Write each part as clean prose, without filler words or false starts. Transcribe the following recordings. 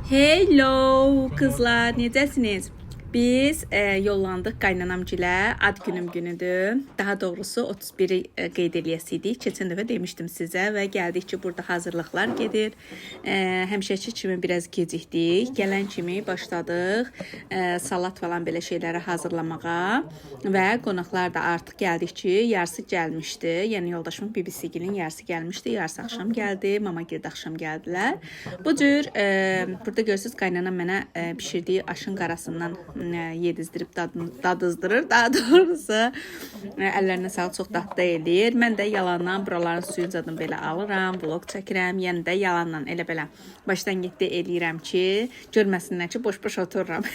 Hello kızlar, necəsiniz? Biz yollandıq qaynanamgilə, ad günüm günüdür. Daha doğrusu 31-i qeyd eləyəsiydik. Keçən dəfə demişdim sizə və gəldik ki, burada hazırlıqlar gedir. Həmişəki kimi biraz gecikdik. Gələn kimi başladıq salat falan belə şeyləri hazırlamağa və qonaqlar da artıq gəldik ki, yarısı gəlmişdi. Yəni yoldaşımın BBC-gilin yarısı gəlmişdi, yarısı axşam gəldi, mama girdi axşam gəldilər. Bu cür burada görürsüz qaynanam mənə pişirdiyi aşın qarasından yedizdirib dadızdırır. Daha doğrusu əllərinə sağlıq, çox dadlı eləyir. Mən də yalandan buraların suyun zadını belə alıram, vlog çəkirəm. Yəni də yalandan elə belə başdan getdi eləyirəm ki, görməsinlər ki, boş-boş otururam.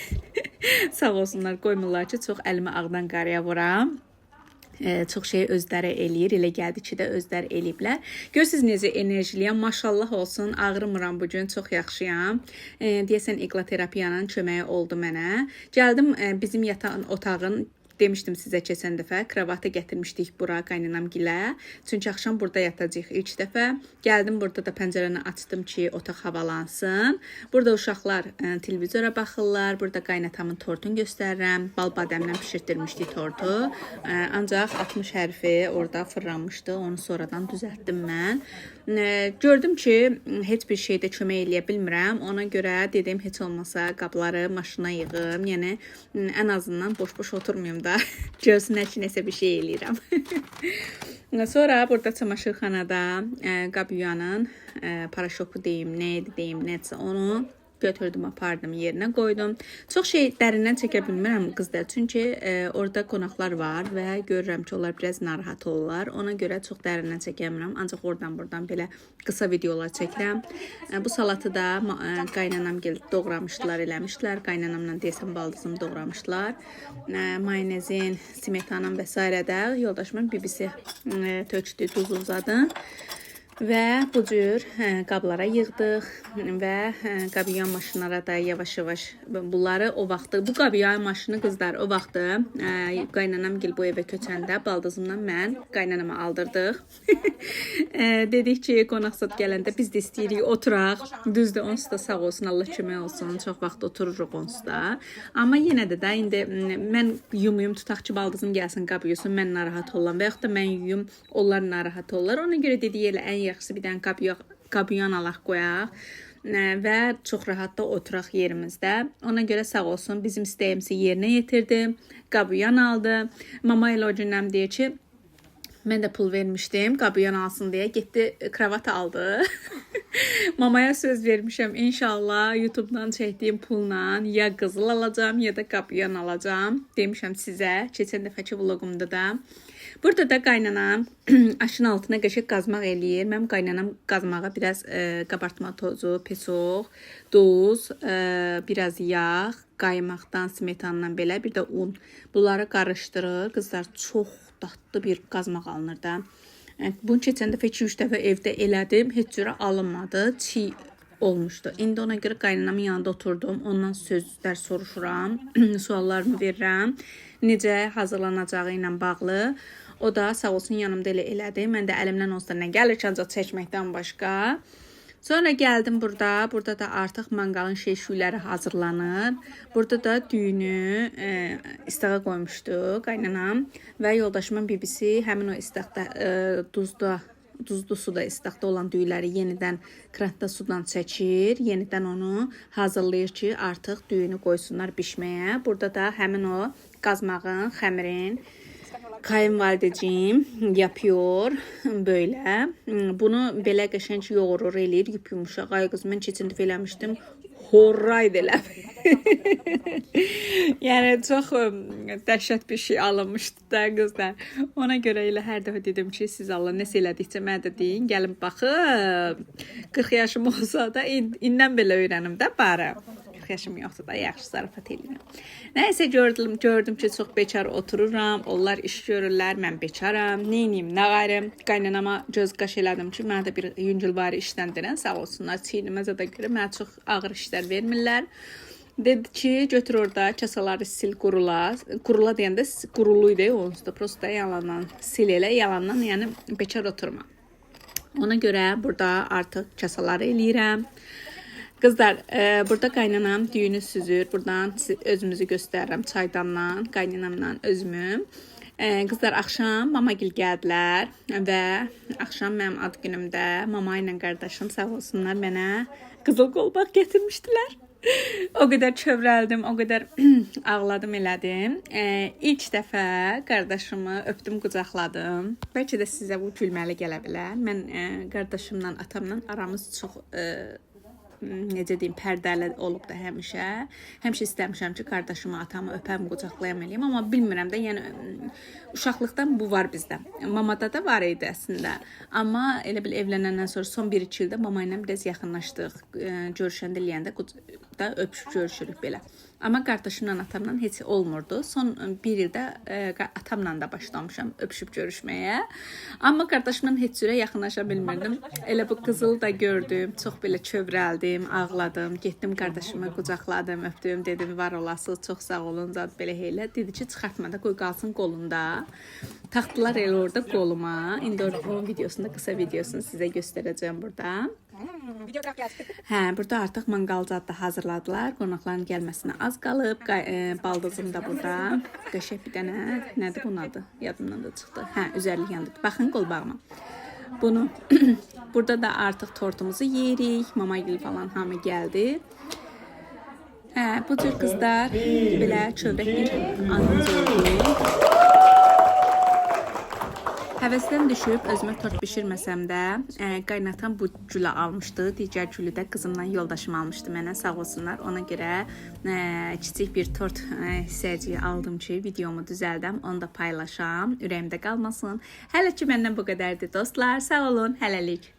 Sağ olsunlar, qoymurlar ki, çox əlimi ağdan qaraya vuram. Çox şey özləri eləyir, elə gəldi ki də özləri eləyiblər. Görürsünüz necə enerjiliyəm, maşallah olsun, ağrımıram bugün, çox yaxşıyam. Deyəsən iqloterapiyanın köməyi oldu mənə. Gəldim bizim yatağın otağın, demişdim sizə keçən dəfə, kravatı gətirmişdik bura qaynanamgilə. Çünki axşam burada yatacağıq ilk dəfə. Gəldim, burada da pəncərəni açdım ki, otaq havalansın. Burada uşaqlar televizora baxırlar. Burada qaynatamın tortunu göstərirəm. Bal badəmlə pişirtdirmişdik tortu. Ancaq 60 hərfi orada fırlanmışdı. Onu sonradan düzəltdim mən. Gördüm ki, heç bir şeydə kömək eləyə bilmirəm. Ona görə dedim, heç olmasa qabları maşına yığım. Yəni, ən azından boş-boş oturmayım da. Görsünlər ki, nəsə bir şey eləyirəm. Sonra burada çamaşırxanada qab yuyanın paraşoku deyim, neydi deyim, nəsə onu götürdüm, apardım, yerinə qoydum. Çox şey dərindən çəkə bilmirəm qızlar. Çünki orada qonaqlar var və görürəm ki, onlar biraz narahat olurlar. Ona görə çox dərindən çəkə bilmirəm. Ancaq oradan-buradan belə qısa videolar çəkirəm. Bu salatı da qaynanam doğramışdılar, eləmişdilər. Qaynanamla deyəsən baldızım doğramışdılar. Mayonezin, smetanın və s. də yoldaşımın bibisi tökdü, duz uzadı. Və bu cür qablara yığdıq və qabıyan maşınlara da yavaş-yavaş bunları o vaxtı, bu qabıyan maşını qızlar o vaxtı qaynanamgil bu evə köçəndə baldızımla mən qaynanama aldırdıq. Dedik ki, qonaqsat gələndə biz də istəyirik oturaq. Düzdür, onsuz da sağ olsun, Allah kömək olsun. Çox vaxt otururuq onsuz da. Amma yenə də indi mən yumuyum, tutaq ki, baldızım gəlsin, qab yusun, mən narahat oluram və yaxud da mən yuyum, onlar narahat olurlar. Ona görə dedik elə ən yaxşısı bir dənə qabıyan alaq qoyaq və çox rahat da oturaq yerimizdə. Ona görə sağ olsun, bizim istəyimizi yerinə yetirdi. Qabıyan aldı. Mama elə o gündən deyir ki, mən də pul vermişdim, qabıyan alsın deyə getdi, kravat aldı. Mamaya söz vermişəm, inşallah YouTube'dan çəkdiyim pulla ya qızıl alacağım, ya da qabıyan alacağım. Demişəm sizə, keçən dəfəki vlogumda da. Burada da qaynanam aşın altına qəşəng qazmaq eləyir. Mənim qaynanam qazmağa biraz qabartma tozu, pesoq, duz, biraz yağ, qaymaqdan, smetandan belə, bir də un. Bunları qarışdırır. Qızlar, çox dadlı bir qazmaq alınır da. Bunu keçən dəfə 2-3 dəfə evdə elədim. Heç cürə alınmadı. Çiğ olmuşdu. İndi ona görə qaynanamın yanında oturdum. Ondan sözlər soruşuram. Suallarımı verirəm. Necə hazırlanacağı ilə bağlı. O da sağ olsun yanımda elə elədi. Mən də əlimdən olsa nə gəlir ki, ancaq çəkməkdən başqa. Sonra gəldim burada. Burada da artıq manqalın şey-şüyləri hazırlanır. Burada da düyünü istağa qoymuşdu qaynanam. Və yoldaşımın bibisi həmin o istaqda duzlu suda, istaqda olan düyüləri yenidən krantda sudan çəkir. Yenidən onu hazırlayır ki, artıq düyünü qoysunlar bişməyə. Burada da həmin o qazmağın, xəmirin kayınvalideciğim yapıyor böyle. Bunu belə qəşəng yoğurur, eləyir, yumuşaq. Ay qız, mən keçən dəfə eləmişdim. Horraydı elə. Yəni çox dəhşət bir şey alınmışdı da qızlar. Ona görə elə hər dəfə dedim ki, siz Allah nəsə elədikcə mənə də deyin, gəlin baxın. 40 yaşım olsa da indən belə öyrənim də bari. 40 yaşım yoxsa da yaxşı zarafat eləyirəm. Nəysə gördüm ki, çox bekar otururam. Onlar iş görürlər, mən bekaram. Neyniyim, nə qarım? Qaynanama göz qaş elədim ki, mənə də bir yüngülvari işdən denən sağ olsunlar. Çiyniməcə də görə mənə çox ağır işlər vermirlər. Dedi ki, götür orada kasaları sil, qurula. Qurula deyəndə quruluydu, onsuz da prosta yalandan sil elə, yalandan, yəni bekar oturma. Ona görə burada artıq kasaları eləyirəm. Qızlar, burada qaynanam düyünü süzür. Buradan özümüzü göstərirəm çaydanla, qaynanamla özümü. Qızlar, axşam mamagil gəldilər və axşam mənim ad günümdə mama ilə qardaşım sağ olsunlar mənə qızıl qolbaq gətirmişdilər. O qədər çövrəldim, o qədər ağladım, elədim. İlk dəfə qardaşımı öpdüm, qucaqladım. Bəlkə də sizə bu gülməli gələ bilər. Mən qardaşımla, atamla aramız çox necə deyim, pərdəli olub da həmişə. Həmişə istəmişəm ki, qardaşımı, atamı öpəm, qucaqlayam eləyim, amma bilmirəm də, yəni uşaqlıqdan bu var bizdə. Mamada da var idi əslində. Amma elə bil evlənəndən sonra son 1-2 ildə mama ilə biraz yaxınlaşdıq. Görüşəndə eləyəndə da öpüşüb görüşürük belə. Amma qardaşımla, atamla heç olmurdu. Son 1 ildə atamla da başlamışam öpüşüb görüşməyə. Amma qardaşımla heç cürə yaxınlaşa bilmirdim. Elə bu qızılı da gördüm, çox belə çövrəldim, ağladım, getdim qardaşımı qucaqladım, öpdüm, dedim var olasınız, çox sağ olun, zat belə elə. Dedi ki, çıxartma da, qoy qalsın qolunda. Taxtılar elə orada qoluma. İndi o videosunda, qısa videosunu sizə göstərəcəm burada. Hə, burada artıq manqal zad da hazırladılar. Qonaqların gəlməsinə az qalıb. Baldızım da burada. Qəşəng bir dənə, nədir bunun adı? Yadımdan da çıxdı. Hə, üzərlik yandı. Baxın qolbağıma. Bunu burada da artıq tortumuzu yeyirik. Mamagil falan hamı gəldi. Hə, bu cür qızlar belə çövrək bir anımız oldu. Həvəsdən düşüb özümə tort bişirməsəm də, qaynatam bu gülü almışdı. Digər gülü də qızımla yoldaşım almışdı mənə, sağ olsunlar. Ona görə kiçik bir tort hissəciyi aldım ki, videomu düzəldəm, onu da paylaşam, ürəyimdə qalmasın. Hələ ki məndən bu qədərdir dostlar, sağ olun, hələlik.